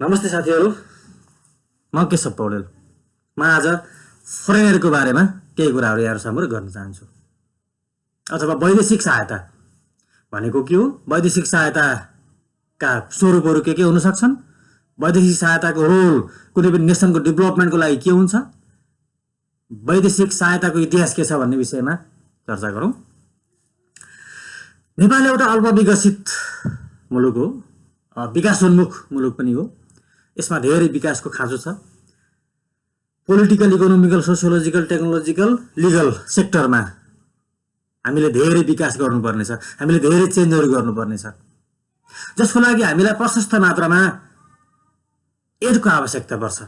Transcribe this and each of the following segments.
नमस्ते साथीहरू, म केशव पौडेल। म आज फरेनरको बारेमा केही कुराहरू यहाँहरू सामु गर्न चाहन्छु। अथवा वैदेशिक सहायता भनेको के हो, वैदेशिक सहायताका स्वरूपहरू के हुन सक्छन्, वैदेशिक सहायताको रोल कुनै पनि नेसनको डेभलपमेन्टको लागि के हुन्छ, वैदेशिक सहायताको इतिहास के छ भन्ने विषयमा चर्चा गरौँ। नेपाल एउटा अल्पविकसित मुलुक हो, विकासोन्मुख मुलुक पनि हो। यसमा धेरै विकासको खाँचो छ। Political, economical, sociological, technological, legal सेक्टरमा हामीले धेरै विकास गर्नुपर्नेछ, हामीले धेरै चेन्जहरू गर्नुपर्नेछ, जसको लागि हामीलाई प्रशस्त मात्रामा एडको आवश्यकता पर्छ।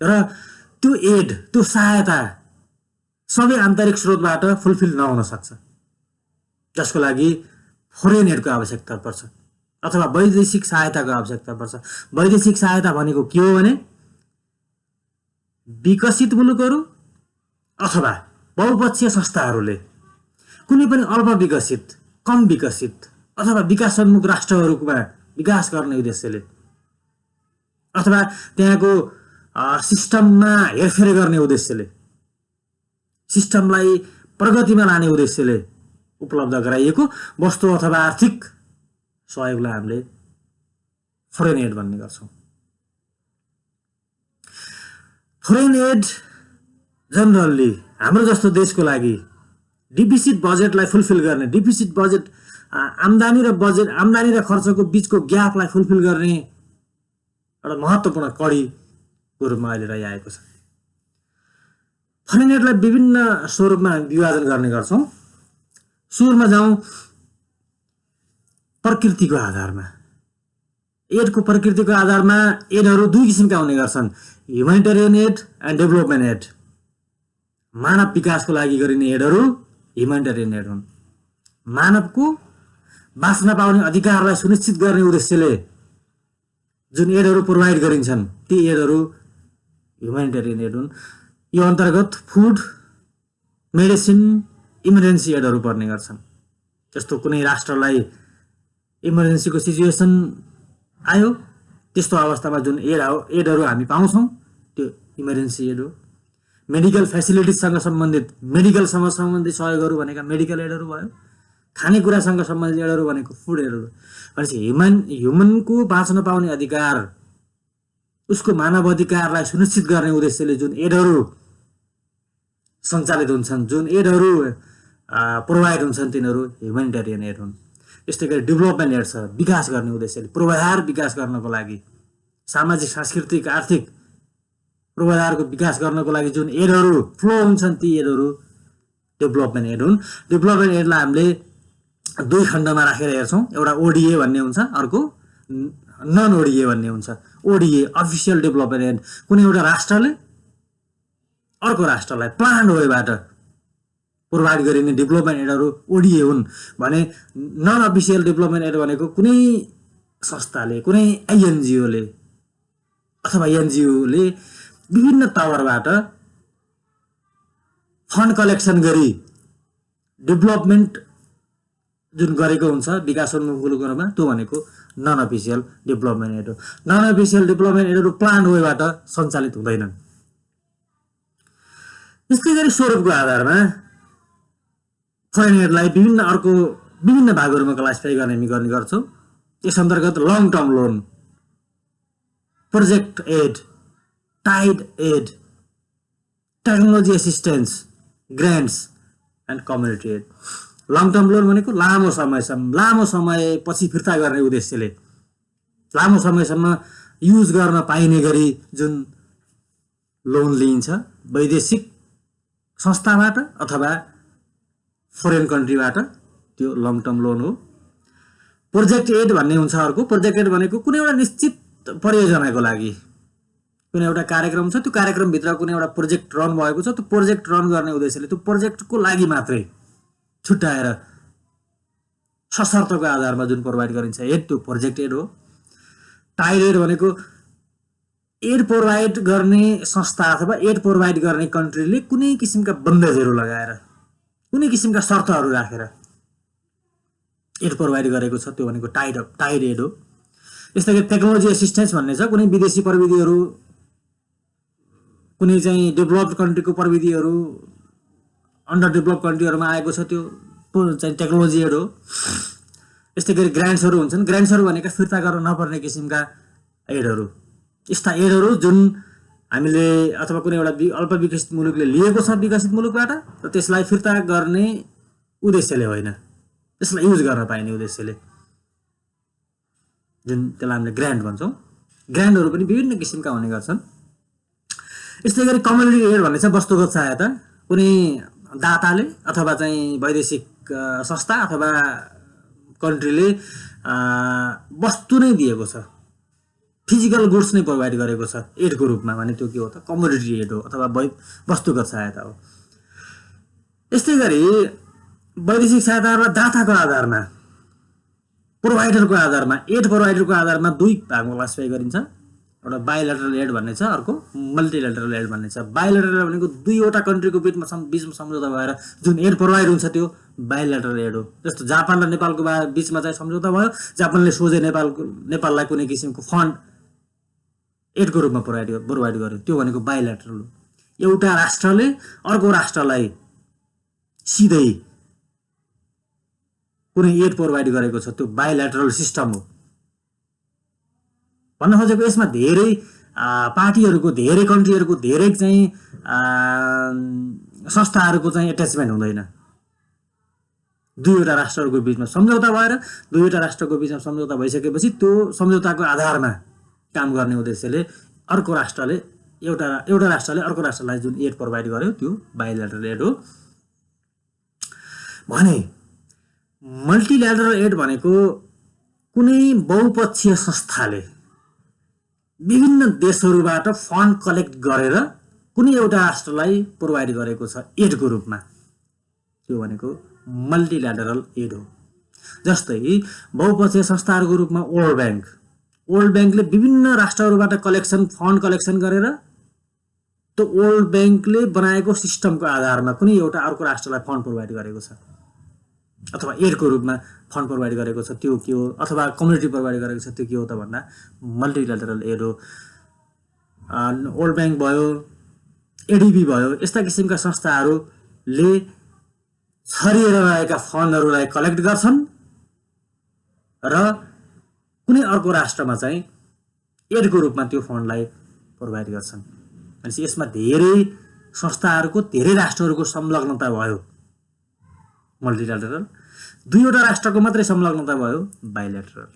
र त्यो एड, त्यो सहायता सबै आन्तरिक स्रोतबाट फुलफिल नहुन सक्छ, जसको लागि फरेन एडको आवश्यकता पर्छ अथवा वैदेशिक सहायताको आवश्यकता पर्छ। वैदेशिक सहायता भनेको के हो भने विकसित मुलुकहरू अथवा बहुपक्षीय संस्थाहरूले कुनै पनि अल्प विकसित, कम विकसित अथवा विकासोन्मुख राष्ट्रहरूमा विकास गर्ने उद्देश्यले अथवा त्यहाँको सिस्टममा हेरफेर गर्ने उद्देश्यले, सिस्टमलाई प्रगतिमा लाने उद्देश्यले उपलब्ध गराइएको वस्तु अथवा आर्थिक सहयोगलाई हामीले फरेन एड भन्ने गर्छौँ। फरेन एड जनरली हाम्रो जस्तो देशको लागि डिफिसिट बजेटलाई फुलफिल गर्ने, डिफिसिट बजेट आम्दानी र खर्चको बीचको ग्यापलाई फुलफिल गर्ने एउटा महत्त्वपूर्ण कडीको रूपमा अहिले रहिआएको छ। फरेन एडलाई विभिन्न स्वरूपमा विभाजन गर्ने गर्छौँ। सुरुमा जाउँ प्रकृतिको आधारमा। एडको प्रकृतिको आधारमा एडहरू दुई किसिमका हुने गर्छन्, humanitarian aid and development aid. मानव विकासको लागि गरिने एडहरू ह्युमेनिटेरियन एड हुन्। मानवको बाँच्न पाउने अधिकारलाई सुनिश्चित गर्ने उद्देश्यले जुन एडहरू प्रोभाइड गरिन्छन् ती एडहरू ह्युमेनिटेरियन एड हुन्। यो अन्तर्गत फुड, मेडिसिन, इमर्जेन्सी एडहरू पर्ने गर्छन्। जस्तो कुनै राष्ट्रलाई इमर्जेन्सीको सिचुएसन आयो, त्यस्तो अवस्थामा जुन एडहरू हामी पाउँछौँ त्यो इमर्जेन्सी एड हो। मेडिकल फेसिलिटिजसँग सम्बन्धित, मेडिकलसँग सम्बन्धित सहयोगहरू भनेका मेडिकल एडहरू भयो। खानेकुरासँग सम्बन्धित एडहरू भनेको फुड एडहरू। भनेपछि ह्युमनको बाँच्न पाउने अधिकार, उसको मानव अधिकारलाई सुनिश्चित गर्ने उद्देश्यले जुन एडहरू सञ्चालित हुन्छन्, जुन एडहरू प्रोभाइड हुन्छन्, तिनीहरू ह्युमेनिटेरियन एड हुन्। यस्तै गरी डेभलपमेन्ट एड छ, विकास गर्ने उद्देश्यले, पूर्वाधार विकास गर्नको लागि, सामाजिक, सांस्कृतिक, आर्थिक पूर्वाधारको विकास गर्नको लागि जुन एडहरू फ्लो हुन्छन् ती एडहरू डेभलपमेन्ट एड हुन्। डेभलपमेन्ट एडलाई हामीले दुई खण्डमा राखेर हेर्छौँ। एउटा ओडिए भन्ने हुन्छ, अर्को नन ओडिए भन्ने हुन्छ। ओडिए अफिसियल डेभलपमेन्ट एड, कुनै एउटा राष्ट्रले अर्को राष्ट्रलाई प्लान्ड वेबाट प्रोभाइड गरिने डेभलपमेन्ट एडहरू ओडिए हुन् भने नन अफिसियल डेभलपमेन्ट एड भनेको कुनै संस्थाले, कुनै आइएनजिओले अथवा एनजिओले विभिन्न तवरबाट फन्ड कलेक्सन गरी डेभलपमेन्ट जुन गरेको हुन्छ विकासोन्मुख मुलुकहरूमा, त्यो भनेको नन अफिसियल डेभलपमेन्ट एड हो। नन अफिसियल डेभलपमेन्ट एडहरू प्लान्ड वेबाट सञ्चालित हुँदैनन्। यस्तै गरी स्वरूपको आधारमा फरेन एडलाई विभिन्न भागहरूमा क्लासिफाई गर्ने गर्छौँ। यस अन्तर्गत long term loan, project aid, tied aid, technology assistance, grants and community aid. Long term loan भनेको लामो समयपछि फिर्ता गर्ने उद्देश्यले लामो समयसम्म युज गर्न पाइने गरी जुन लोन लिइन्छ वैदेशिक संस्थाबाट अथवा फरेन कन्ट्रीबाट, त्यो लङ टर्म लोन हो। प्रोजेक्ट एड भन्ने हुन्छ अर्को। प्रोजेक्ट एड भनेको कुनै एउटा निश्चित परियोजनाको लागि कुनै एउटा कार्यक्रम छ, त्यो कार्यक्रमभित्र कुनै एउटा प्रोजेक्ट रन भएको छ, त्यो प्रोजेक्ट रन गर्ने उद्देश्यले त्यो प्रोजेक्टको लागि मात्रै छुट्याएर सशर्तको आधारमा जुन प्रोभाइड गरिन्छ एड, त्यो प्रोजेक्ट एड हो। टाइड एड भनेको एड प्रोभाइड गर्ने संस्था अथवा एड प्रोभाइड गर्ने कन्ट्रीले कुनै किसिमका बन्देजहरू लगाएर, कुनै किसिमका शर्तहरू राखेर एड प्रोभाइड गरेको छ, त्यो भनेको टाइड एड हो। यस्तै गरी टेक्नोलोजी एसिस्टेन्स भन्ने छ, कुनै विदेशी प्रविधिहरू, कुनै चाहिँ डेभलप्ड कन्ट्रीको प्रविधिहरू अन्डर डेभलप कन्ट्रीहरूमा आएको छ, त्यो चाहिँ टेक्नोलोजी एड हो। यस्तै गरी ग्रान्ट्सहरू हुन्छन्, ग्रान्ट्सहरू भनेका फिर्ता गर्न नपर्ने किसिमका एडहरू, यस्ता एडहरू जुन हामीले अथवा कुनै एउटा अल्प विकसित मुलुकले लिएको छ विकसित मुलुकबाट, र त्यसलाई फिर्ता गर्ने उद्देश्यले होइन, त्यसलाई युज गर्न पाइने उद्देश्यले, जुन त्यसलाई हामीले ग्रान्ट भन्छौँ। ग्रान्टहरू पनि विभिन्न किसिमका हुने गर्छन्। यस्तै गरी कम्युनिटी एड भन्ने छ वस्तुगत सहायता, कुनै दाताले अथवा चाहिँ वैदेशिक संस्था अथवा कन्ट्रीले वस्तु नै दिएको छ, फिजिकल गुड्स नै प्रोभाइड गरेको छ एडको रूपमा भने त्यो के हो त कम्युनिटी एड हो अथवा वस्तुगत सहायता हो। यस्तै गरी वैदेशिक सहायतालाई दाताको आधारमा, प्रोभाइडरको आधारमा, एड प्रोभाइडरको आधारमा दुई भागमा क्लासिफाई गरिन्छ। एउटा बाइलेटरल एड भन्ने छ, अर्को मल्टिलेटरल एड भन्ने छ। बाइलेटरल भनेको दुईवटा कन्ट्रीको बिचमा सम्झौता भएर जुन एड प्रोभाइड हुन्छ त्यो बाइलेटरल एड हो। जस्तो जापान र नेपालको बिचमा चाहिँ सम्झौता भयो, जापानले सोझै नेपाललाई कुनै किसिमको फन्ड एडको रूपमा प्रोभाइड गर्यो, त्यो भनेको बाइलेटरल हो। एउटा राष्ट्रले अर्को राष्ट्रलाई सिधै कुनै एड प्रोभाइड गरेको छ, त्यो बाइलेटरल सिस्टम हो। भन्न खोजेको यसमा धेरै पार्टीहरूको, धेरै कन्ट्रीहरूको, धेरै चाहिँ संस्थाहरूको चाहिँ एट्याचमेन्ट हुँदैन। दुईवटा राष्ट्रहरूको बिचमा सम्झौता भएर दुईवटा राष्ट्रको बिचमा सम्झौता भइसकेपछि त्यो सम्झौताको आधारमा काम गर्ने उद्देश्यले अर्को राष्ट्रले एउटा राष्ट्रले अर्को राष्ट्रलाई जुन एड प्रोभाइड गर्यो त्यो बाइलेटरल एड हो। भने मल्टिलेटरल एड भनेको कुनै बहुपक्षीय संस्थाले विभिन्न देशहरूबाट फन्ड कलेक्ट गरेर कुनै एउटा राष्ट्रलाई प्रोभाइड गरेको छ एडको रूपमा, त्यो भनेको मल्टिलेटरल एड हो। जस्तै बहुपक्षीय संस्थाहरूको रूपमा वर्ल्ड ब्याङ्कले विभिन्न राष्ट्रहरूबाट फन्ड कलेक्सन गरेर त्यो वर्ल्ड ब्याङ्कले बनाएको सिस्टमको आधारमा कुनै एउटा अर्को राष्ट्रलाई फन्ड प्रोभाइड गरेको छ अथवा एडको रूपमा फन्ड प्रोभाइड गरेको छ, त्यो के हो, अथवा कम्युनिटी प्रोभाइड गरेको छ, त्यो के हो त भन्दा मल्टिलेटरल एड हो। वर्ल्ड ब्याङ्क भयो, एडिबी भयो, यस्ता किसिमका संस्थाहरूले छरिएर रहेका फन्डहरूलाई कलेक्ट गर्छन् र कुनै अर्को राष्ट्रमा चाहिँ एडको रूपमा त्यो फन्डलाई प्रोभाइड गर्छन्। भनेपछि यसमा धेरै संस्थाहरूको, धेरै राष्ट्रहरूको संलग्नता भयो मल्टिलेटरल, दुईवटा राष्ट्रको मात्रै संलग्नता भयो बाइलेटरल।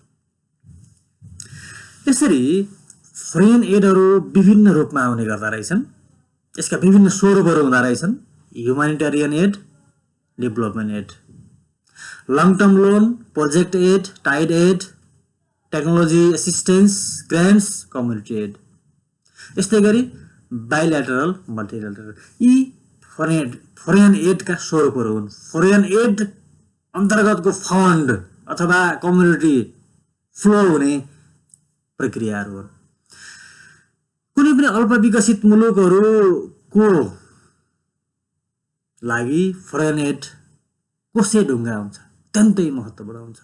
यसरी फरेन एडहरू विभिन्न रूपमा आउने गर्दा रहेछन्, यसका विभिन्न स्वरूपहरू हुँदा रहेछन्। Humanitarian aid, development aid, long term loan, project aid, tied aid, technology assistance, grants, community aid. यस्तै गरी बाइलेटरल, मल्टिलेटरल, यी फरेन एडका स्वरूपहरू हुन्। फरेन एड अन्तर्गतको फन्ड अथवा कम्युनिटी फ्लो हुने प्रक्रियाहरू हुन्। कुनै पनि अल्प विकसित मुलुकहरूको लागि फरेन एड कसै ढुङ्गा हुन्छ, अत्यन्तै महत्त्वपूर्ण हुन्छ।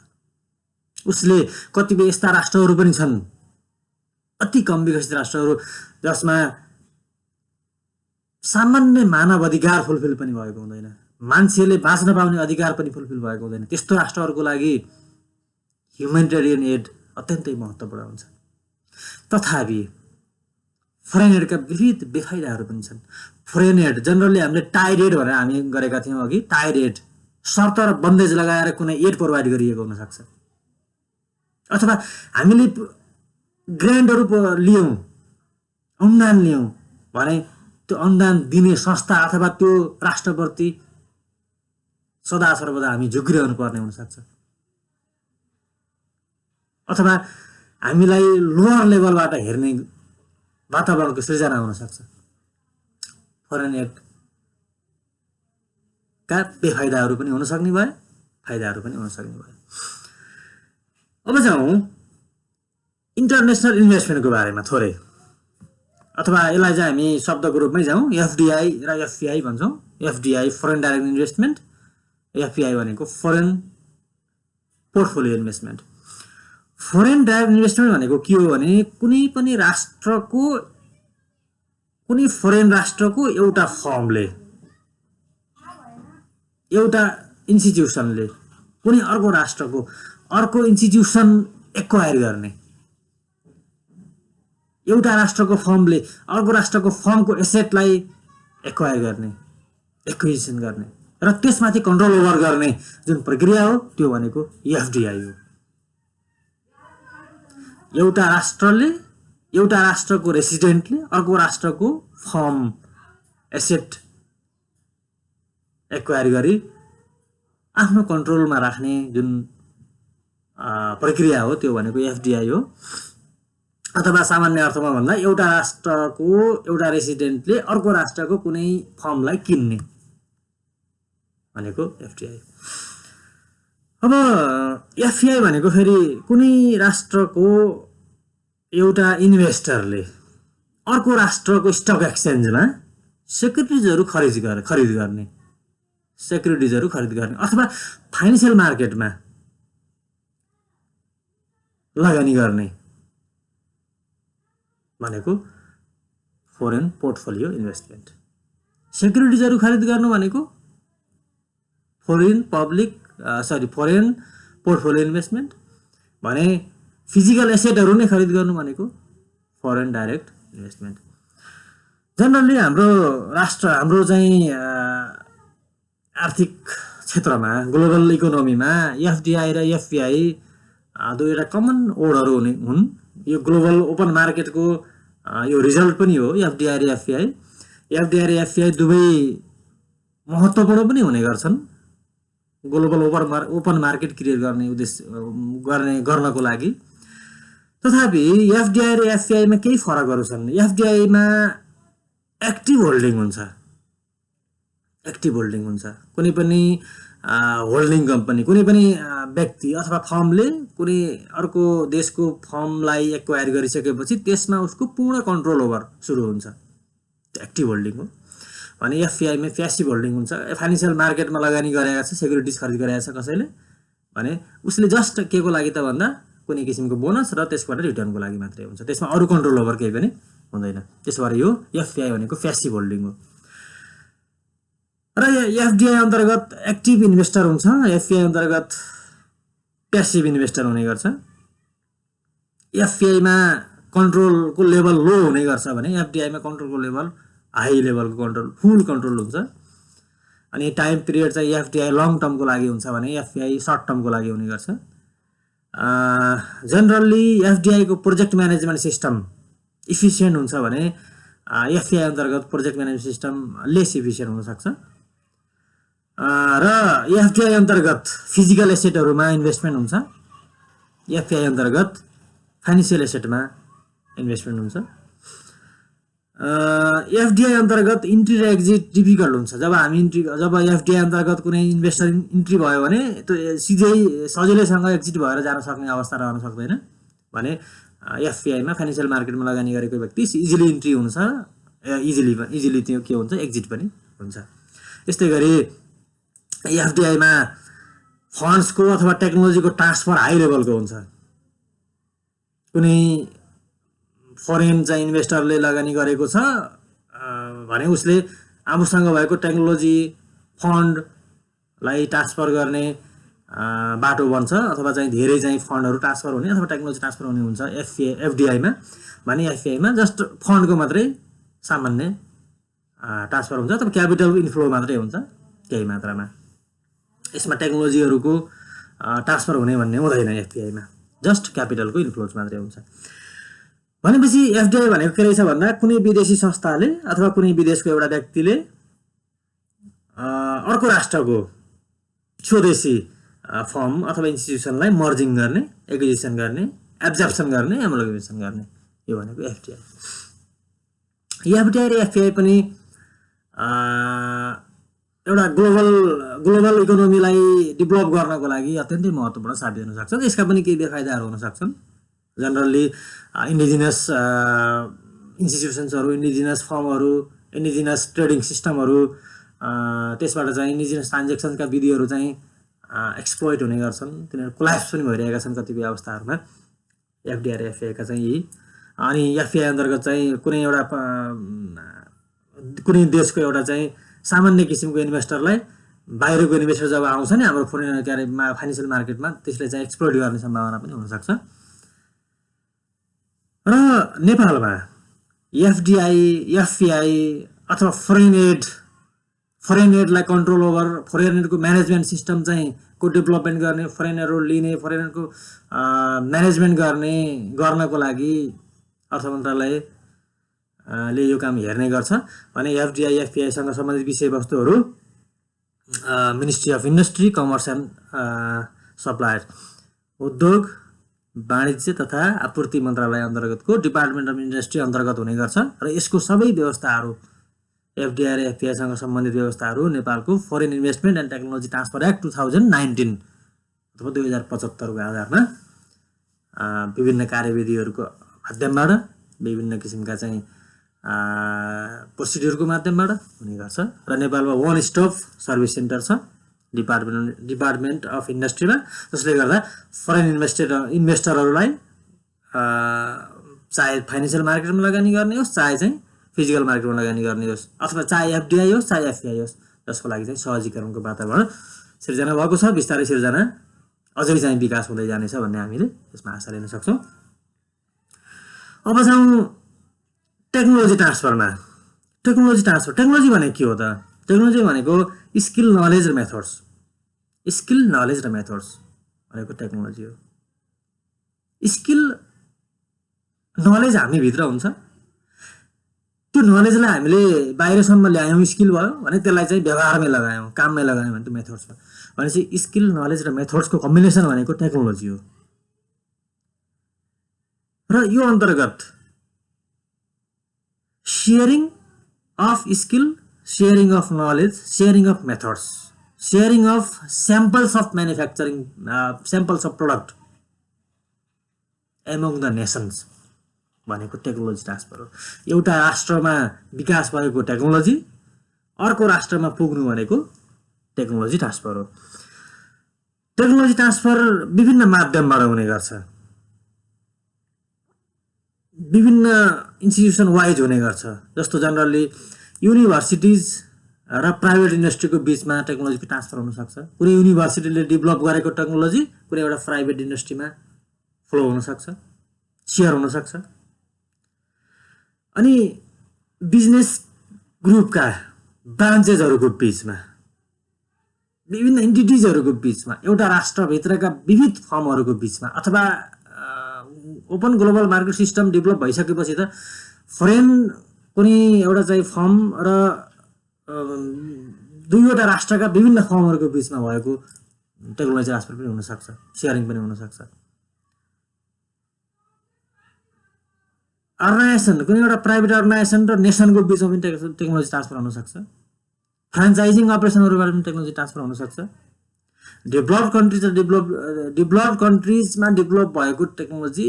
उसले कतिपय यस्ता राष्ट्रहरू पनि छन्, अति कम विकसित राष्ट्रहरू जसमा सामान्य मानव अधिकार फुलफिल पनि भएको हुँदैन, मान्छेले बाँच्न पाउने अधिकार पनि फुलफिल भएको हुँदैन, त्यस्तो राष्ट्रहरूको लागि ह्युमेनिटेरियन एड अत्यन्तै महत्त्वपूर्ण हुन्छ। तथापि फरेन एडका विविध बेफाइदाहरू पनि छन्। फरेन एड जनरली हामीले टाइड एड भनेर हामी गरेका थियौँ अघि, टाइड एड शर्त र बन्देज लगाएर कुनै एड प्रोभाइड गरिएको हुनसक्छ, अथवा हामीले ग्रान्टहरू लियौँ, अनुदान लियौँ भने त्यो अनुदान दिने संस्था अथवा त्यो राष्ट्रप्रति सदा सर्वदा हामी झुक्किरहनु पर्ने हुनसक्छ, अथवा हामीलाई लोअर लेभलबाट हेर्ने वातावरणको सृजना हुनसक्छ। फरेन एडका बेफाइदाहरू पनि हुन सक्ने भए, फाइदाहरू पनि हुन सक्ने भए। अब जाउँ इन्टरनेसनल इन्भेस्टमेन्टको बारेमा थोरै, अथवा यसलाई चाहिँ हामी शब्दको रूपमै जाउँ, एफडिआई र एफपिआई भन्छौँ। एफडिआई फरेन डाइरेक्ट इन्भेस्टमेन्ट, एफपिआई भनेको foreign portfolio investment. Foreign direct investment भनेको के हो भने कुनै पनि राष्ट्रको कुनै फरेन राष्ट्रको एउटा फर्मले एउटा इन्स्टिट्युसनले कुनै अर्को राष्ट्रको अर्को इन्स्टिट्युसन एक्वायर गर्ने एउटा राष्ट्रको फर्मले अर्को राष्ट्रको फर्मको एसेटलाई एक्वायर गर्ने एक्विजिसन गर्ने र त्यसमाथि कन्ट्रोल ओभर गर्ने जुन प्रक्रिया हो त्यो भनेको एफडीआई हो। एउटा राष्ट्रको रेसिडेन्टले अर्को राष्ट्रको फर्म एसेट एक्वायर गरी आफ्नो कन्ट्रोलमा राख्ने जुन प्रक्रिया हो त्यो भनेको एफडीआई हो। अथवा सामान्य अर्थमा भन्दा एउटा राष्ट्रको एउटा रेसिडेन्टले अर्को राष्ट्रको कुनै फर्मलाई किन्ने भनेको एफडीआई। अब एफडीआई भनेको फेरि कुनै राष्ट्रको एउटा इन्भेस्टरले अर्को राष्ट्रको स्टक एक्सचेन्जमा सेक्युरिटिजहरू खरिद गर्ने अथवा फाइनेन्सियल मार्केटमा लगानी गर्ने भनेको फोरेन पोर्टफोलियो इन्भेस्टमेन्ट। सेक्युरिटिजहरू खरिद गर्नु भनेको फोरेन पोर्टफोलियो इन्भेस्टमेन्ट भने फिजिकल एसेटहरू नै खरिद गर्नु भनेको फरेन डाइरेक्ट इन्भेस्टमेन्ट। जनरली हाम्रो चाहिँ आर्थिक क्षेत्रमा ग्लोबल इकोनोमीमा एफडीआई र एफपीआई दुईवटा कमन वर्डहरू हुन्। यो ग्लोबल ओपन मार्केटको यो रिजल्ट पनि हो एफडीआई र एफपीआई। एफडीआई र एफपीआई दुवै महत्त्वपूर्ण पनि हुने गर्छन् ग्लोबल ओपन मार्केट क्रिएट गर्नको लागि। तथापि एफडीआई र एफपीआईमा केही फरकहरू छन्। एफडीआईमा एक्टिभ होल्डिङ हुन्छ। कुनै पनि होल्डिङ कम्पनी कुनै पनि व्यक्ति अथवा फर्मले कुनै अर्को देशको फर्मलाई एक्वायर गरिसकेपछि त्यसमा उसको पूर्ण कन्ट्रोल ओभर सुरु हुन्छ, एक्टिभ होल्डिङ हो। भने एफपीआईमा प्यासिभ होल्डिङ हुन्छ। फाइनेन्सियल मार्केटमा लगानी गरेका छ, सेक्युरिटिज खरिद गरेका छ कसैले भने उसले जस्ट के को लागि त भन्दा कुनै किसिमको बोनस र त्यसबाट रिटर्नको लागि मात्रै हुन्छ, त्यसमा अरू कन्ट्रोल ओभर केही पनि हुँदैन। त्यसो भएर यो एफपीआई भनेको प्यासिभ होल्डिङ हो। र एफडीआई अन्तर्गत एक्टिभ इन्भेस्टर हुन्छ, एफपीआई अन्तर्गत प्यासिभ इन्भेस्टर हुने गर्छ। एफपीआईमा कन्ट्रोलको लेभल लो हुने गर्छ भने एफडीआईमा कन्ट्रोलको लेभल हाई लेभलको फुल कन्ट्रोल हुन्छ। अनि टाइम पिरियड चाहिँ एफडीआई लङ टर्मको लागि हुन्छ भने एफपीआई सर्ट टर्मको लागि हुने गर्छ। जनरली एफडीआईको प्रोजेक्ट म्यानेजमेन्ट सिस्टम इफिसियन्ट हुन्छ भने एफपीआई अन्तर्गत project management system less efficient हुनसक्छ। र एफडीआई अन्तर्गत फिजिकल एसेटहरूमा इन्भेस्टमेन्ट हुन्छ, एफपीआई अन्तर्गत फाइनेन्सियल एसेटमा इन्भेस्टमेन्ट हुन्छ। एफडीआई अन्तर्गत इन्ट्री र एक्जिट डिफिकल्ट हुन्छ। जब एफडीआई अन्तर्गत कुनै इन्भेस्टर इन्ट्री भयो भने त्यो सजिलैसँग एक्जिट भएर जान सक्ने अवस्था रहन सक्दैन। भने एफपीआईमा फाइनेन्सियल मार्केटमा लगानी गरेको व्यक्ति इजिली इन्ट्री हुन्छ, इजिली त्यो के हुन्छ एक्जिट पनि हुन्छ। यस्तै गरी एफडीआईमा फन्ड्सको अथवा टेक्नोलोजीको ट्रान्सफर हाई लेभलको हुन्छ। कुनै फरेन चाहिँ इन्भेस्टरले लगानी गरेको छ भने उसले आफूसँग भएको टेक्नोलोजी फन्डलाई ट्रान्सफर गर्ने बाटो बन्छ अथवा चाहिँ धेरै चाहिँ फन्डहरू ट्रान्सफर हुने अथवा टेक्नोलोजी ट्रान्सफर हुने हुन्छ एफडीआईमा। भने एफडीआईमा जस्ट फन्डको मात्रै सामान्य ट्रान्सफर हुन्छ अथवा क्यापिटल इन्फ्लो मात्रै हुन्छ केही मात्रामा। यसमा टेक्नोलोजीहरूको ट्रान्सफर हुने भन्ने हुँदैन एफडीआईमा, जस्ट क्यापिटलको इन्फ्लोज मात्रै हुन्छ। भनेपछि एफडीआई भनेको के रहेछ भन्दा कुनै विदेशी संस्थाले अथवा कुनै विदेशको एउटा व्यक्तिले अर्को राष्ट्रको स्वदेशी फर्म अथवा इन्स्टिट्युसनलाई मर्जिङ गर्ने, एक्विजिसन गर्ने, एब्जर्प्सन गर्ने, एमोलगाइजेसन गर्ने, यो भनेको एफडीआई। एफडीआई र एफपीआई पनि एउटा ग्लोबल इकोनोमीलाई डेभलप गर्नको लागि अत्यन्तै महत्त्वपूर्ण साबित हुन सक्छन्। यसका पनि केही बेफाइदाहरू हुन सक्छन्। जनरली इन्डिजिनस इन्स्टिट्युसन्सहरू, इन्डिजिनस फर्महरू, इन्डिजिनस ट्रेडिङ सिस्टमहरू, त्यसबाट चाहिँ इन्डिजिनस ट्रान्जेक्सनका विधिहरू चाहिँ एक्सप्लोइट हुने गर्छन्। तिनीहरू कोल्याप्स पनि भइरहेका छन् कतिपय अवस्थाहरूमा। एफडीआर एफएआई का चाहिँ यी अनि एफएआई अन्तर्गत चाहिँ कुनै देशको एउटा चाहिँ सामान्य किसिमको इन्भेस्टरलाई बाहिरको इन्भेस्टर जब आउँछ नि हाम्रो फरेन के अरे फाइनेन्सियल मार्केटमा त्यसले चाहिँ एक्सप्लोइट गर्ने सम्भावना पनि हुनसक्छ। र नेपालमा एफडीआई एफपीआई अथवा फरेन एडलाई कन्ट्रोल ओभर फरेन एडको म्यानेजमेन्ट सिस्टम चाहिँ को डेभलपमेन्ट गर्ने फरेनरहरू लिने फरेनरको म्यानेजमेन्ट गर्नको लागि अर्थ मन्त्रालयले यो काम हेर्ने गर्छ भने एफडीआई एफपीआईसँग सम्बन्धित विषयवस्तुहरू ministry of industry commerce and supplier उद्योग वाणिज्य तथा आपूर्ति मन्त्रालय अन्तर्गतको डिपार्टमेन्ट अफ इन्डस्ट्री अन्तर्गत हुने गर्छ र यसको सबै व्यवस्थाहरू एफडीआई एफपीआईसँग सम्बन्धित व्यवस्थाहरू नेपालको foreign investment and technology transfer act 2019 अथवा 2075 को आधारमा विभिन्न कार्यविधिहरूको माध्यमबाट विभिन्न किसिमका चाहिँ प्रोसिड्युरको माध्यमबाट हुने गर्छ र नेपालमा वान स्टप सर्भिस सेन्टर छ डिपार्टमेन्ट अफ इन्डस्ट्रीमा जसले गर्दा फरेन इन्भेस्टरहरूलाई चाहे फाइनेन्सियल मार्केटमा लगानी गर्ने होस् चाहे चाहिँ फिजिकल मार्केटमा लगानी गर्ने होस् अथवा चाहे एफडीआई होस् चाहे एफपीआई होस् जसको लागि चाहिँ सहजीकरणको वातावरण सिर्जना भएको छ। बिस्तारै सिर्जना अझै चाहिँ विकास हुँदै जानेछ भन्ने हामीले यसमा आशा लिन सक्छौँ। अब जाउँ टेक्नोलोजी ट्रान्सफरमा। टेक्नोलोजी भनेको के हो त? टेक्नोलोजी भनेको स्किल नलेज र मेथड्स भनेको टेक्नोलोजी हो। स्किल नलेज हामी भित्र हुन्छ, त्यो नलेजलाई हामीले बाहिरसम्म ल्यायौँ स्किल भयो भने त्यसलाई चाहिँ व्यवहारमै लगायौँ काममै लगायौँ भने त्यो मेथड्स भयो। भनेपछि स्किल नलेज र मेथड्सको कम्बिनेसन भनेको टेक्नोलोजी हो। र यो अन्तर्गत sharing of skill, sharing of knowledge, sharing of methods, sharing of samples of manufacturing, samples of product among the nations भनेको टेक्नोलोजी ट्रान्सफर हो। एउटा राष्ट्रमा विकास भएको टेक्नोलोजी अर्को राष्ट्रमा पुग्नु भनेको टेक्नोलोजी ट्रान्सफर हो। टेक्नोलोजी ट्रान्सफर विभिन्न माध्यमबाट हुने गर्छ, विभिन्न इन्स्टिट्युसन वाइज हुने गर्छ। जस्तो जनरली युनिभर्सिटिज र प्राइभेट इन्डस्ट्रीको बिचमा टेक्नोलोजीको ट्रान्सफर हुनसक्छ। कुनै युनिभर्सिटीले डेभलप गरेको टेक्नोलोजी कुनै एउटा प्राइभेट इन्डस्ट्रीमा फ्लो हुनसक्छ, सेयर हुनसक्छ। अनि बिजनेस ग्रुपका ब्रान्चेसहरूको बिचमा, विभिन्न इन्टिटिजहरूको बिचमा, एउटा राष्ट्रभित्रका विविध फर्महरूको बिचमा अथवा open global market system develop भइसकेपछि त फरेन कुनै एउटा चाहिँ फर्म र दुईवटा राष्ट्रका विभिन्न फर्महरूको बिचमा भएको टेक्नोलोजी ट्रान्सफर पनि हुनसक्छ, सेयरिङ पनि हुनसक्छ। अर्गनाइजेसन, कुनै एउटा प्राइभेट अर्गनाइजेसन र नेसनको बिचमा पनि टेक्नोलोजी ट्रान्सफर हुनसक्छ। फ्रेन्चाइजिङ अपरेसनहरूबाट पनि टेक्नोलोजी ट्रान्सफर हुनसक्छ। डेभलप्ड कन्ट्रिजमा डेभलप भएको टेक्नोलोजी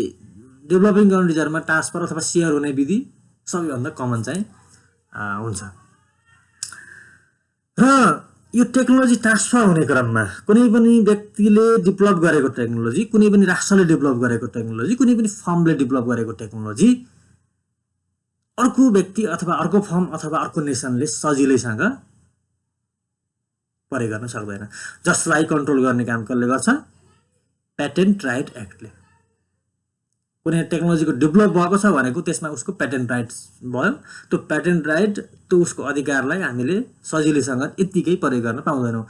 डेभलपिङ कन्ट्रिजहरूमा ट्रान्सफर अथवा सेयर हुने विधि सबैभन्दा कमन चाहिँ हुन्छ। र यो टेक्नोलोजी ट्रान्सफर हुने क्रममा कुनै पनि व्यक्तिले डेभलप गरेको टेक्नोलोजी, कुनै पनि राष्ट्रले डेभलप गरेको टेक्नोलोजी, कुनै पनि फर्मले डेभलप गरेको टेक्नोलोजी अर्को व्यक्ति अथवा अर्को फर्म अथवा अर्को नेसनले सजिलैसँग परे गर्न सक्दैन। जसलाई कन्ट्रोल गर्ने काम कसले गर्छ? पेटेन्ट राइट एक्टले। कुनै टेक्नोलोजीको डेभलप भएको छ भनेको त्यसमा उसको पेटेन्ट राइट भयो। त्यो पेटेन्ट राइट, त्यो उसको अधिकारलाई हामीले सजिलैसँग यत्तिकै प्रयोग गर्न पाउँदैनौँ।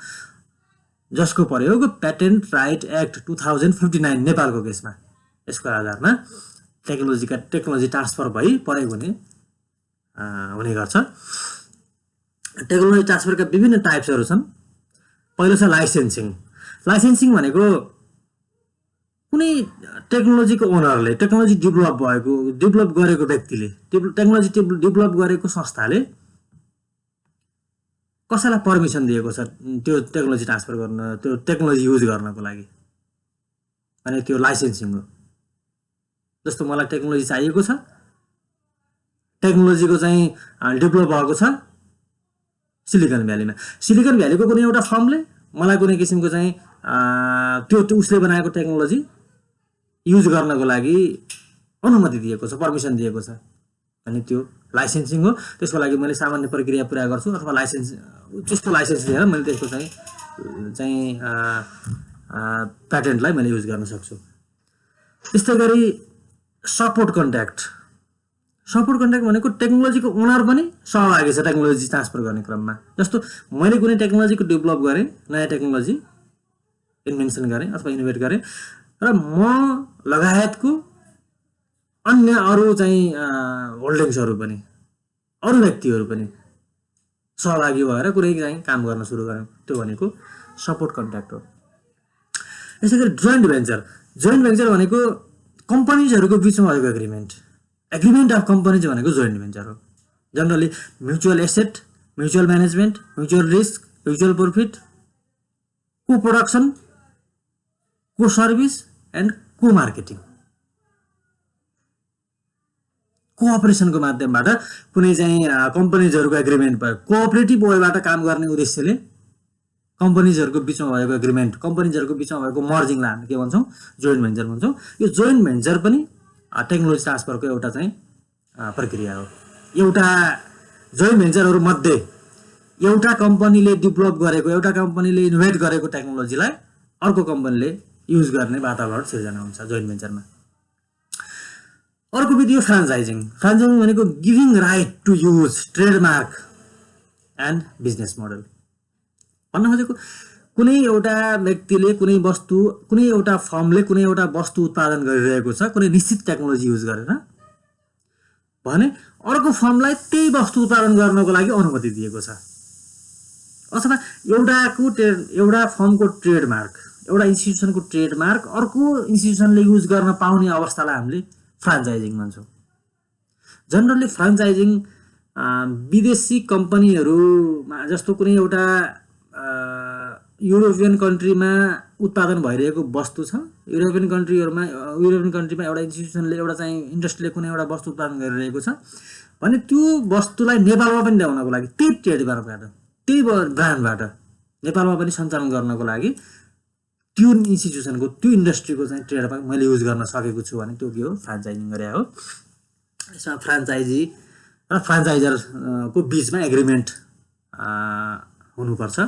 जसको प्रयोग पेटेन्ट राइट एक्ट 2059 नेपालको केसमा, यसको आधारमा टेक्नोलोजी ट्रान्सफर भई प्रयोग हुने गर्छ। टेक्नोलोजी ट्रान्सफरका विभिन्न टाइप्सहरू छन्। पहिलो छ लाइसेन्सिङ। लाइसेन्सिङ भनेको कुनै टेक्नोलोजीको ओनरले, टेक्नोलोजी डेभलप गरेको व्यक्तिले, टेक्नोलोजी डेभलप गरेको संस्थाले कसैलाई पर्मिसन दिएको छ त्यो टेक्नोलोजी ट्रान्सफर गर्न, त्यो टेक्नोलोजी युज गर्नको लागि, अनि त्यो लाइसेन्सिङ हो। जस्तो मलाई टेक्नोलोजी चाहिएको छ, टेक्नोलोजीको चाहिँ डेभलप भएको छ सिलिकन भ्यालीमा। सिलिकन भ्यालीको कुनै एउटा फर्मले मलाई कुनै किसिमको चाहिँ त्यो उसले बनाएको टेक्नोलोजी युज गर्नको लागि अनुमति दिएको छ, पर्मिसन दिएको छ। अनि त्यो लाइसेन्सिङ हो। त्यसको लागि मैले सामान्य प्रक्रिया पुरा गर्छु अथवा लाइसेन्स त्यस्तो लाइसेन्स लिएर मैले त्यसको चाहिँ प्याटेन्टलाई मैले युज गर्न सक्छु। त्यस्तै गरी सपोर्ट कन्ट्याक्ट भनेको टेक्नोलोजीको ओनर पनि सहभागी छ टेक्नोलोजी ट्रान्सफर गर्ने क्रममा। जस्तो मैले कुनै टेक्नोलोजीको डेभलप गरेँ, नयाँ टेक्नोलोजी इन्भेन्सन गरेँ अथवा इनोभेट गरेँ र म लगायतको अन्य अरू चाहिँ होल्डिङ्सहरू पनि, अरू व्यक्तिहरू पनि सहभागी भएर कुनै चाहिँ काम गर्न सुरु गर्यो, त्यो भनेको सपोर्ट कन्ट्याक्ट हो। यसै गरी जोइन्ट भेन्चर भनेको कम्पनीजहरूको बिचमा भएको एग्रिमेन्ट अफ कम्पनीज भनेको जोइन्ट भेन्चर हो। Generally mutual asset, mutual management, mutual risk, mutual profit, को प्रोडक्सन, को सर्भिस एन्ड को मार्केटिङ, कोअपरेसनको माध्यमबाट कुनै चाहिँ कम्पनीजहरूको एग्रिमेन्ट भयो। कोअपरेटिभ वेबाट काम गर्ने उद्देश्यले कम्पनीजहरूको बिचमा भएको एग्रिमेन्ट, कम्पनीजहरूको बिचमा भएको मर्जिङलाई हामी के भन्छौँ? जोइन्ट भेन्चर भन्छौँ। यो जोइन्ट भेन्चर पनि टेक्नोलोजी ट्रान्सफरको एउटा चाहिँ प्रक्रिया हो। एउटा जोइन्ट भेन्चरहरू मध्ये एउटा कम्पनीले डेभलप गरेको, एउटा कम्पनीले इनोभेट गरेको टेक्नोलोजीलाई अर्को कम्पनीले युज गर्ने वातावरण सिर्जना हुन्छ जोइन्ट भेन्चरमा। अर्को विधि हो फ्रान्चाइजिङ भनेको giving right to use trademark and business model. भन्न खोजेको कुनै एउटा व्यक्तिले कुनै वस्तु, कुनै एउटा फर्मले कुनै एउटा वस्तु उत्पादन गरिरहेको छ कुनै निश्चित टेक्नोलोजी युज गरेर भने अर्को फर्मलाई त्यही वस्तु उत्पादन गर्नको लागि अनुमति दिएको छ। अथवा एउटा फर्मको ट्रेडमार्क, एउटा इन्स्टिट्युसनको ट्रेडमार्क अर्को इन्स्टिट्युसनले युज गर्न पाउने अवस्थालाई हामीले फ्रान्चाइजिङ भन्छौँ। जनरली फ्रान्चाइजिङ विदेशी कम्पनीहरूमा, जस्तो कुनै एउटा युरोपियन कन्ट्रीमा उत्पादन भइरहेको वस्तु छ, युरोपियन कन्ट्रीमा एउटा इन्स्टिट्युसनले, एउटा चाहिँ इन्डस्ट्रीले कुनै एउटा वस्तु उत्पादन गरिरहेको छ भने त्यो वस्तुलाई नेपालमा पनि ल्याउनको लागि त्यही ट्रेडमार्कबाट, त्यही ब्रान्डबाट नेपालमा पनि सञ्चालन गर्नको लागि त्यो इन्स्टिट्युसनको, त्यो इन्डस्ट्रीको चाहिँ ट्रेडमार्क मैले युज गर्न सकेको छु भने त्यो के हो? फ्रान्चाइजिङ गरे हो। यसमा फ्रान्चाइजी र फ्रान्चाइजरको बिचमा एग्रिमेन्ट हुनुपर्छ।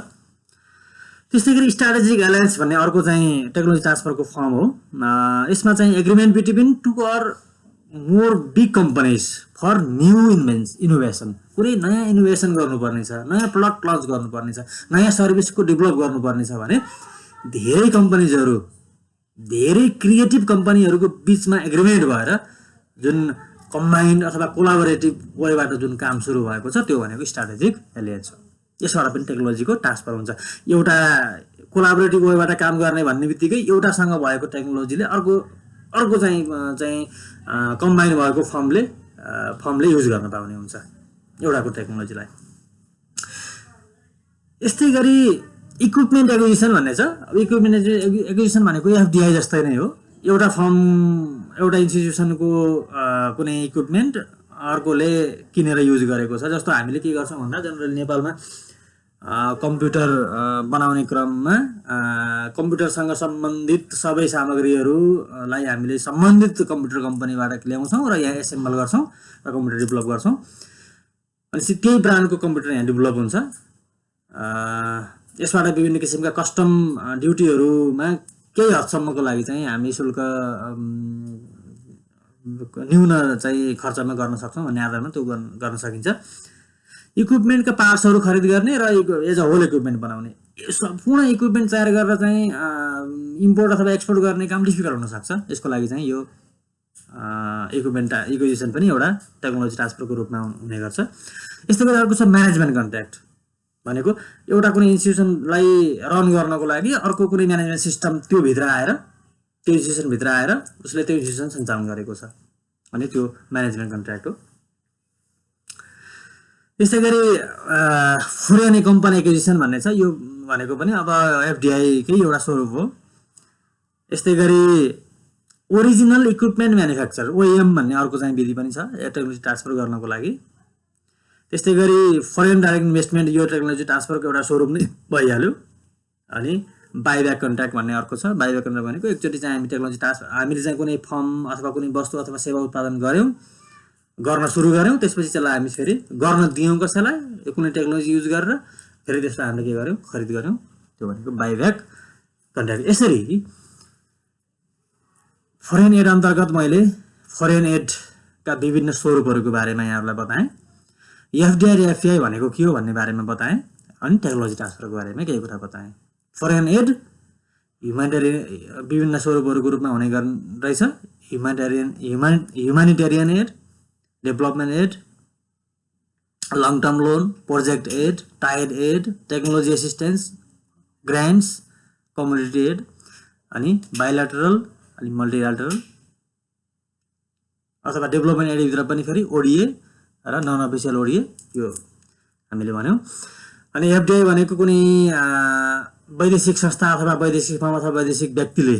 त्यस्तै गरी स्ट्राटेजिक एलायन्स भन्ने अर्को चाहिँ टेक्नोलोजी ट्रान्सफरको फर्म हो। यसमा चाहिँ agreement between two or more big companies for new innovation. कुनै नयाँ इनोभेसन गर्नुपर्ने छ, नयाँ प्रडक्ट लन्च गर्नुपर्ने छ, नयाँ सर्भिसको डेभलप गर्नुपर्ने छ भने धेरै कम्पनीजहरू, धेरै क्रिएटिभ कम्पनीहरूको बिचमा एग्रिमेन्ट भएर जुन कम्बाइन्ड अथवा कोलाबोरेटिभ वेबाट जुन काम सुरु भएको छ त्यो भनेको स्ट्राटेजिक एलायन्स हो। यसबाट पनि टेक्नोलोजीको ट्रान्सफर हुन्छ। एउटा कोलाबोरेटिभ वेबाट काम गर्ने भन्ने बित्तिकै एउटासँग भएको टेक्नोलोजीले अर्को चाहिँ कम्बाइन भएको फर्मले युज गर्न पाउने हुन्छ एउटाको टेक्नोलोजीलाई। यस्तै गरी इक्विपमेन्ट एक्विजिसन भन्ने छ। इक्विपमेन्ट एक्विजिसन भनेको एफडिआई जस्तै नै हो। एउटा फर्म, एउटा इन्स्टिट्युसनको कुनै इक्विपमेन्ट अर्कोले किनेर युज गरेको छ। जस्तो हामीले के गर्छौँ भन्दा जनरली नेपालमा कम्प्युटर बनाउने क्रममा कम्प्युटरसँग सम्बन्धित सबै सामग्रीहरूलाई हामीले सम्बन्धित कम्प्युटर कम्पनीबाट ल्याउँछौँ र यहाँ एसेम्बल गर्छौँ र कम्प्युटर डेभलप गर्छौँ। अनि त्यही ब्रान्डको कम्प्युटर यहाँ डेभलप हुन्छ। यसबाट विभिन्न किसिमका कस्टम ड्युटीहरूमा केही हदसम्मको लागि चाहिँ हामी शुल्क न्यून चाहिँ खर्चमा गर्न सक्छौँ भन्ने आधारमा त्यो गर्न सकिन्छ। इक्विपमेन्टका पार्ट्सहरू खरिद गर्ने र एज अ होल इक्विपमेन्ट बनाउने, सम्पूर्ण इक्विपमेन्ट तयार गरेर चाहिँ इम्पोर्ट अथवा एक्सपोर्ट गर्ने काम डिफिकल्ट हुनसक्छ। यसको लागि चाहिँ यो इक्विपमेन्ट एक्विजिसन पनि एउटा टेक्नोलोजी ट्रान्सफरको रूपमा हुने गर्छ। यस्तै गरी अर्को छ म्यानेजमेन्ट कन्ट्र्याक्ट भनेको एउटा कुनै इन्स्टिट्युसनलाई रन गर्नको लागि अर्को कुनै म्यानेजमेन्ट सिस्टम त्यो इन्स्टिट्युसनभित्र आएर उसले त्यो इन्स्टिट्युसन सञ्चालन गरेको छ भने त्यो म्यानेजमेन्ट कन्ट्र्याक्ट हो। त्यस्तै गरी फरेन कम्पनी एक्विजिसन भन्ने छ। यो भनेको पनि अब एफडिआईकै एउटा स्वरूप हो। यस्तै गरी ओरिजिनल इक्विपमेन्ट म्यानुफ्याक्चर, ओएम भन्ने अर्को चाहिँ विधि पनि छ टेक्नोलोजी ट्रान्सफर गर्नको लागि। त्यस्तै गरी फरेन डाइरेक्ट इन्भेस्टमेन्ट, यो टेक्नोलोजी ट्रान्सफरको एउटा स्वरूप नै भइहाल्यो। अनि बाइब्याक कन्ट्र्याक्ट भन्ने अर्को छ। बाइब्याक कन्ट्र्याक्ट भनेको एकचोटि चाहिँ हामी टेक्नोलोजी टास्क हामीले चाहिँ कुनै फर्म अथवा कुनै वस्तु अथवा सेवा उत्पादन गऱ्यौँ, गर्न सुरु गऱ्यौँ, त्यसपछि त्यसलाई हामी फेरि गर्न दियौँ कसैलाई कुनै टेक्नोलोजी युज गरेर, फेरि त्यसलाई हामीले के गर्यौँ, खरिद गऱ्यौँ, त्यो भनेको बाइब्याक कन्ट्र्याक्ट। यसरी फरेन एड अन्तर्गत मैले फरेन एडका विभिन्न स्वरूपहरूको बारेमा यहाँहरूलाई बताएँ। एफडिआई र एफपिआई भनेको के हो भन्ने बारेमा बताएँ, अनि टेक्नोलोजी ट्रान्सफरको बारेमा केही कुरा बताएँ। फरेन एड विभिन्न स्वरूपहरूको रूपमा हुने रहेछ। Humanitarian aid, development aid, long term loan, project aid, tied aid, technology assistance, grants, community aid, अनि बाइलेटरल अनि मल्टिल्याटरल अथवा डेभलपमेन्ट एडभित्र पनि फेरि ओडिए र नन अफिसियल ओडिए यो हामीले भन्यौँ। अनि एफडिआई भनेको कुनै वैदेशिक संस्था अथवा वैदेशिक फर्म अथवा वैदेशिक व्यक्तिले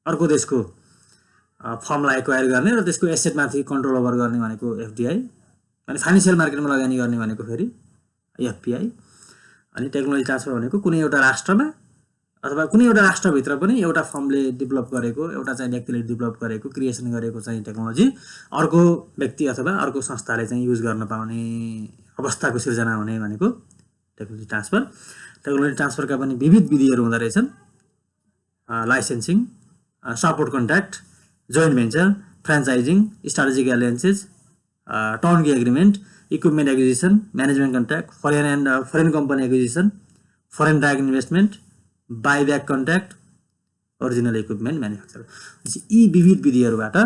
अर्को देशको फर्मलाई एक्वायर गर्ने र त्यसको एसेटमाथि कन्ट्रोल ओभर गर्ने भनेको एफडिआई। अनि फाइनेन्सियल मार्केटमा लगानी गर्ने भनेको फेरि एफपिआई। अनि टेक्नोलोजी ट्रान्सफर भनेको कुनै एउटा राष्ट्रमा अथवा कुनै एउटा राष्ट्रभित्र पनि एउटा फर्मले डेभलप गरेको, एउटा चाहिँ व्यक्तिले डेभलप गरेको, क्रिएसन गरेको चाहिँ टेक्नोलोजी अर्को व्यक्ति अथवा अर्को संस्थाले चाहिँ युज गर्न पाउने अवस्थाको सिर्जना हुने भनेको टेक्नोलोजी ट्रान्सफर। टेक्नोलोजी ट्रान्सफरका पनि विविध विधिहरू हुँदो रहेछन्। Licensing, support contract, joint venture, franchising, strategic alliances, turnkey agreement, equipment acquisition, management contract, foreign company acquisition, foreign direct investment, buyback contract, original equipment manufacture. यी विविध विधिहरूबाट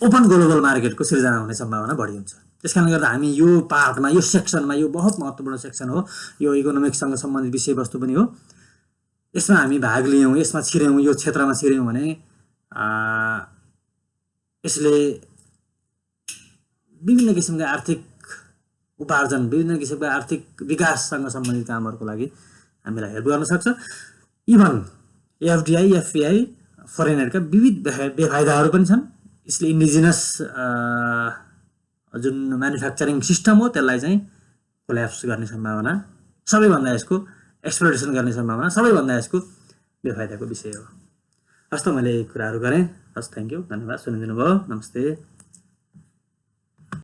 ओपन ग्लोबल मार्केटको सिर्जना हुने सम्भावना बढी हुन्छ। त्यसकारणले गर्दा हामी यो पार्टमा, यो सेक्सनमा, यो बहुत महत्त्वपूर्ण सेक्सन हो, यो इकोनोमिक्ससँग सम्बन्धित विषयवस्तु पनि हो, यसमा हामी भाग लियौँ, यसमा छिर्यौँ, यो क्षेत्रमा छिर्यौँ भने यसले विभिन्न किसिमका आर्थिक उपार्जन, विभिन्न किसिमका आर्थिक विकाससँग सम्बन्धित कामहरूको लागि हामीलाई हेल्प गर्न सक्छ। इभन एफडिआई, एफपिआई, फरेन एडका विविध बेफाइदाहरू पनि छन्। यसले इन्डिजिनस जुन म्यानुफ्याक्चरिङ सिस्टम हो त्यसलाई चाहिँ कोल्याप्स गर्ने सम्भावना, सबैभन्दा यसको एक्सप्लोइटेसन गर्ने सम्भावना सबैभन्दा यसको बेफाइदाको विषय हो। हस् त, मैले यी कुराहरू गरेँ। हस्, थ्याङ्क यू, धन्यवाद, सुनिदिनु भयो। नमस्ते।